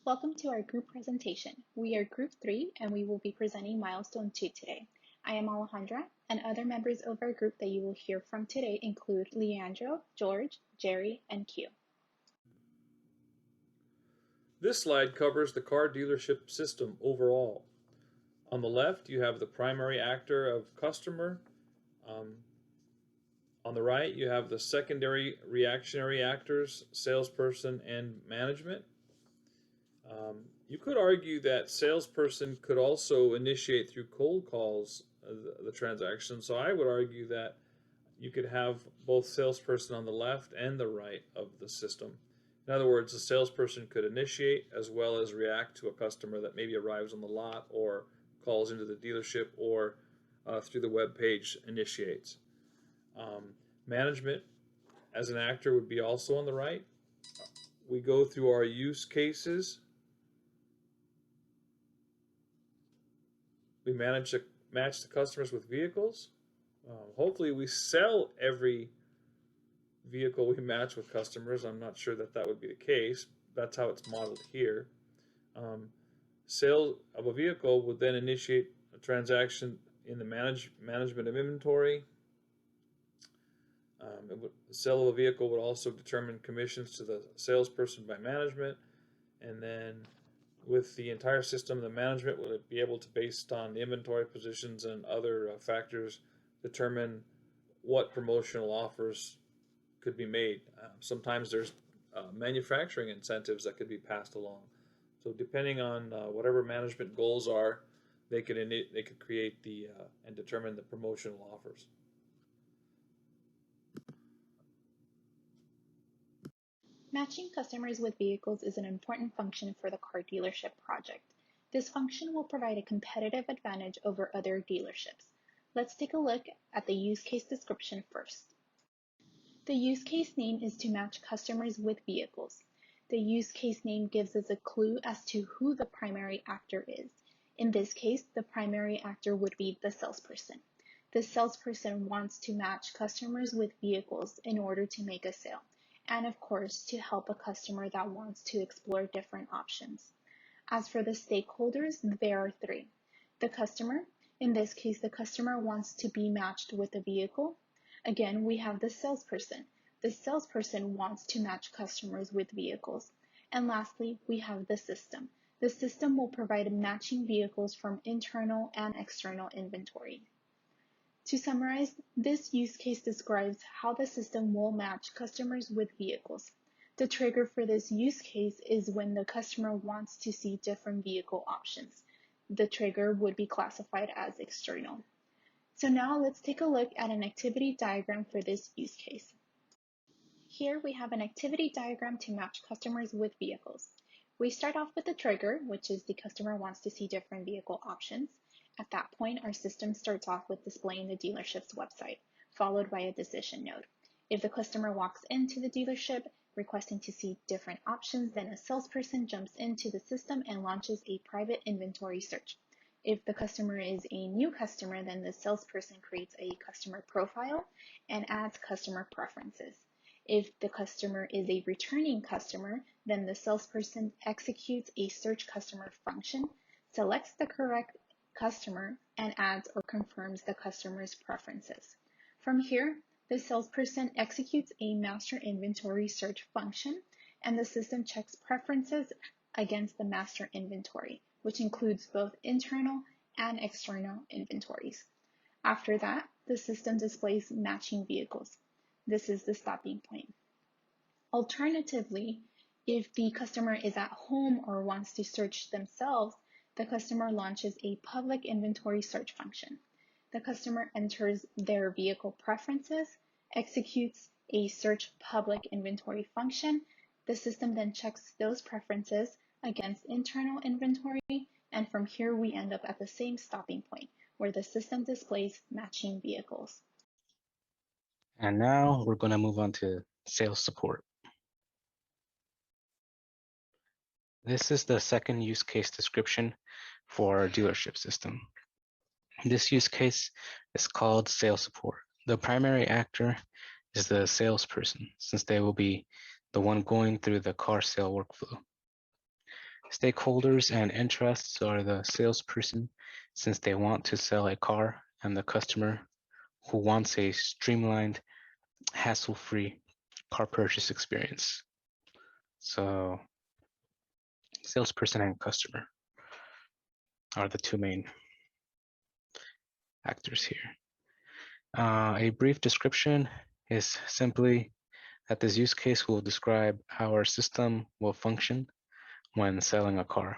Welcome to our group presentation. We are Group 3 and we will be presenting Milestone 2 today. I am Alejandra, and other members of our group that you will hear from today include Leandro, George, Gerry, and Kieu. This slide covers the car dealership system overall. On the left, you have the primary actor of customer. On the right, you have the secondary reactionary actors, salesperson and management. You could argue that salesperson could also initiate through cold calls the transaction. So I would argue that you could have both salesperson on the left and the right of the system. In other words, the salesperson could initiate as well as react to a customer that maybe arrives on the lot or calls into the dealership or through the web page initiates. Management as an actor would be also on the right. We go through our use cases. We match the customers with vehicles. Hopefully we sell every vehicle we match with customers. I'm not sure that would be the case. That's how it's modeled here. Sale of a vehicle would then initiate a transaction in the management of inventory. The sale of a vehicle would also determine commissions to the salesperson by management, and then with the entire system, the management would be able to, based on the inventory positions and other factors, determine what promotional offers could be made. Sometimes there's manufacturing incentives that could be passed along. So depending on whatever management goals are, they could create and determine the promotional offers. Matching customers with vehicles is an important function for the car dealership project. This function will provide a competitive advantage over other dealerships. Let's take a look at the use case description first. The use case name is to match customers with vehicles. The use case name gives us a clue as to who the primary actor is. In this case, the primary actor would be the salesperson. The salesperson wants to match customers with vehicles in order to make a sale, and of course, to help a customer that wants to explore different options. As for the stakeholders, there are three. The customer, in this case, the customer wants to be matched with a vehicle. Again, we have the salesperson. The salesperson wants to match customers with vehicles. And lastly, we have the system. The system will provide matching vehicles from internal and external inventory. To summarize, this use case describes how the system will match customers with vehicles. The trigger for this use case is when the customer wants to see different vehicle options. The trigger would be classified as external. So now let's take a look at an activity diagram for this use case. Here we have an activity diagram to match customers with vehicles. We start off with the trigger, which is the customer wants to see different vehicle options. At that point, our system starts off with displaying the dealership's website, followed by a decision node. If the customer walks into the dealership requesting to see different options, then a salesperson jumps into the system and launches a private inventory search. If the customer is a new customer, then the salesperson creates a customer profile and adds customer preferences. If the customer is a returning customer, then the salesperson executes a search customer function, selects the correct customer, and adds or confirms the customer's preferences. From here, the salesperson executes a master inventory search function, and the system checks preferences against the master inventory, which includes both internal and external inventories. After that, the system displays matching vehicles. This is the stopping point. Alternatively, if the customer is at home or wants to search themselves, the customer launches a public inventory search function. The customer enters their vehicle preferences, executes a search public inventory function. The system then checks those preferences against internal inventory, and from here we end up at the same stopping point where the system displays matching vehicles. And now we're going to move on to sales support. This is the second use case description for our dealership system. This use case is called sales support. The primary actor is the salesperson, since they will be the one going through the car sale workflow. Stakeholders and interests are the salesperson, since they want to sell a car, and the customer, who wants a streamlined, hassle-free car purchase experience. So salesperson and customer are the two main actors here. A brief description is simply that this use case will describe how our system will function when selling a car.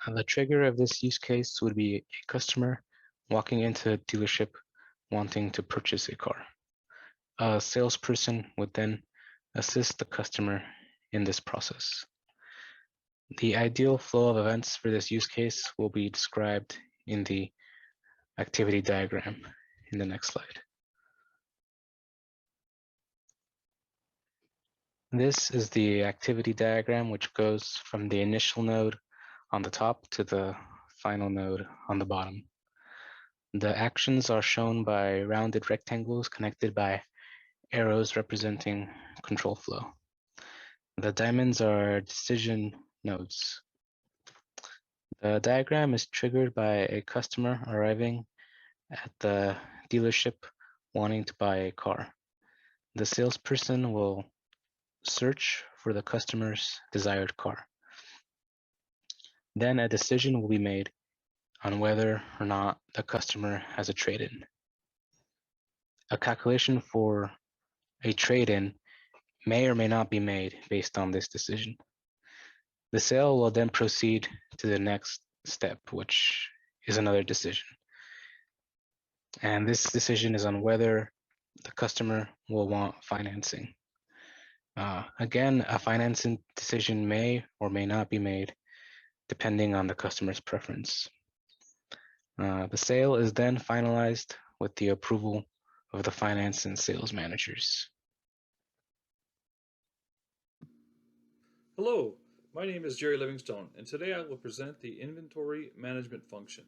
The trigger of this use case would be a customer walking into a dealership wanting to purchase a car. A salesperson would then assist the customer in this process. The ideal flow of events for this use case will be described in the activity diagram in the next slide. This is the activity diagram, which goes from the initial node on the top to the final node on the bottom. The actions are shown by rounded rectangles connected by arrows representing control flow. The diamonds are decision nodes. The diagram is triggered by a customer arriving at the dealership wanting to buy a car. The salesperson will search for the customer's desired car. Then a decision will be made on whether or not the customer has a trade-in. A calculation for a trade-in may or may not be made based on this decision. The sale will then proceed to the next step, which is another decision. And this decision is on whether the customer will want financing. Again, a financing decision may or may not be made depending on the customer's preference. The sale is then finalized with the approval of the finance and sales managers. Hello, my name is Gerry Livingstone, and today I will present the inventory management function.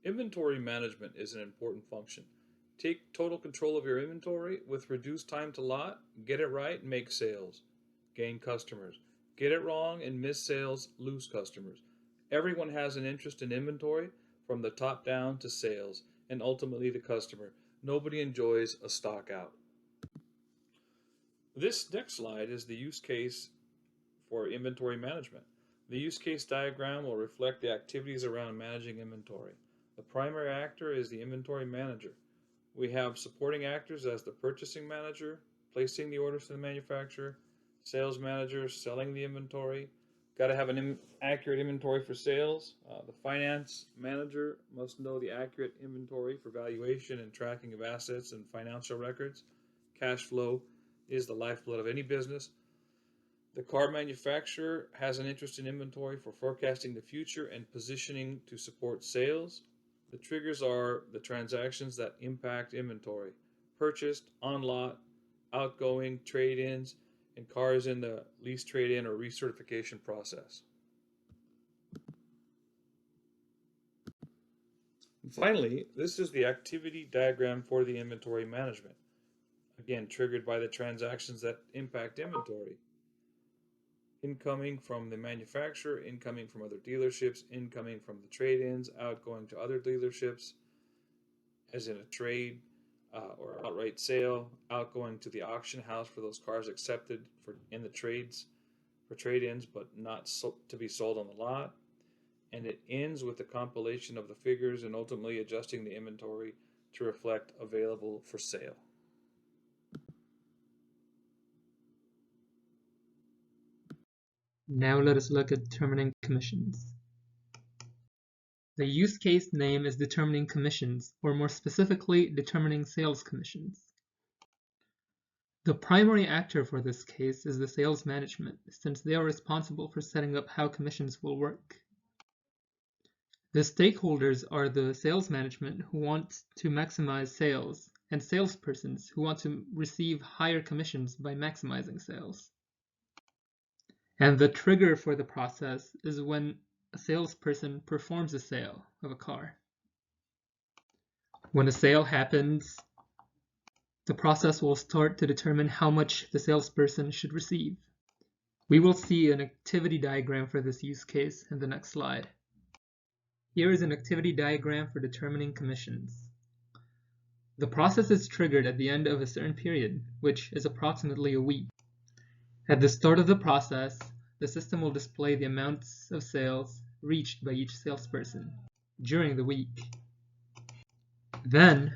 Inventory management is an important function. Take total control of your inventory with reduced time to lot, get it right, and make sales. Gain customers. Get it wrong and miss sales, lose customers. Everyone has an interest in inventory, from the top down to sales, and ultimately the customer. Nobody enjoys a stock out. This next slide is the use case for inventory management. The use case diagram will reflect the activities around managing inventory. The primary actor is the inventory manager. We have supporting actors as the purchasing manager, placing the orders to the manufacturer, sales manager, selling the inventory. Got to have an accurate inventory for sales. The finance manager must know the accurate inventory for valuation and tracking of assets and financial records. Cash flow is the lifeblood of any business. The car manufacturer has an interest in inventory for forecasting the future and positioning to support sales. The triggers are the transactions that impact inventory: purchased, on lot, outgoing, trade-ins, and cars in the lease trade-in or recertification process. And finally, this is the activity diagram for the inventory management. Again, triggered by the transactions that impact inventory. Incoming from the manufacturer, incoming from other dealerships, incoming from the trade-ins, outgoing to other dealerships, as in a trade or outright sale, outgoing to the auction house for those cars accepted in the trades for trade-ins but not to be sold on the lot. And it ends with the compilation of the figures and ultimately adjusting the inventory to reflect available for sale. Now let us look at determining commissions. The use case name is determining commissions, or more specifically, determining sales commissions. The primary actor for this case is the sales management, since they are responsible for setting up how commissions will work. The stakeholders are the sales management, who want to maximize sales, and salespersons who want to receive higher commissions by maximizing sales. And the trigger for the process is when a salesperson performs a sale of a car. When a sale happens, the process will start to determine how much the salesperson should receive. We will see an activity diagram for this use case in the next slide. Here is an activity diagram for determining commissions. The process is triggered at the end of a certain period, which is approximately a week. At the start of the process, the system will display the amounts of sales reached by each salesperson during the week. Then,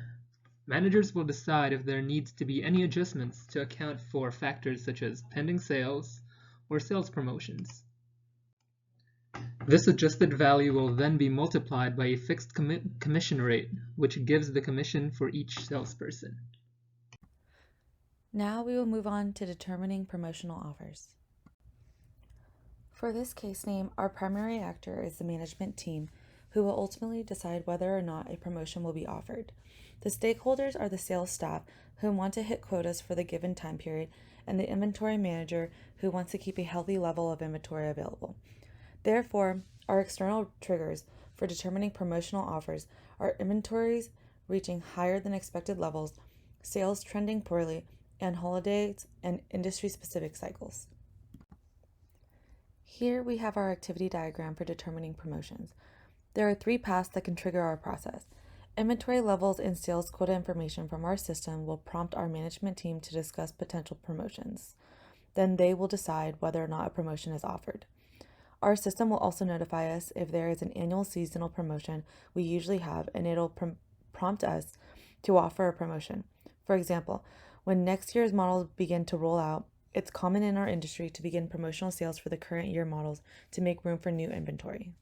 managers will decide if there needs to be any adjustments to account for factors such as pending sales or sales promotions. This adjusted value will then be multiplied by a fixed commission rate, which gives the commission for each salesperson. Now we will move on to determining promotional offers. For this case name, our primary actor is the management team, who will ultimately decide whether or not a promotion will be offered. The stakeholders are the sales staff, who want to hit quotas for the given time period, and the inventory manager, who wants to keep a healthy level of inventory available. Therefore, our external triggers for determining promotional offers are inventories reaching higher than expected levels, sales trending poorly, and holidays and industry-specific cycles. Here we have our activity diagram for determining promotions. There are 3 paths that can trigger our process. Inventory levels and sales quota information from our system will prompt our management team to discuss potential promotions. Then they will decide whether or not a promotion is offered. Our system will also notify us if there is an annual seasonal promotion we usually have, and it'll prompt us to offer a promotion. For example, when next year's models begin to roll out, it's common in our industry to begin promotional sales for the current year models to make room for new inventory.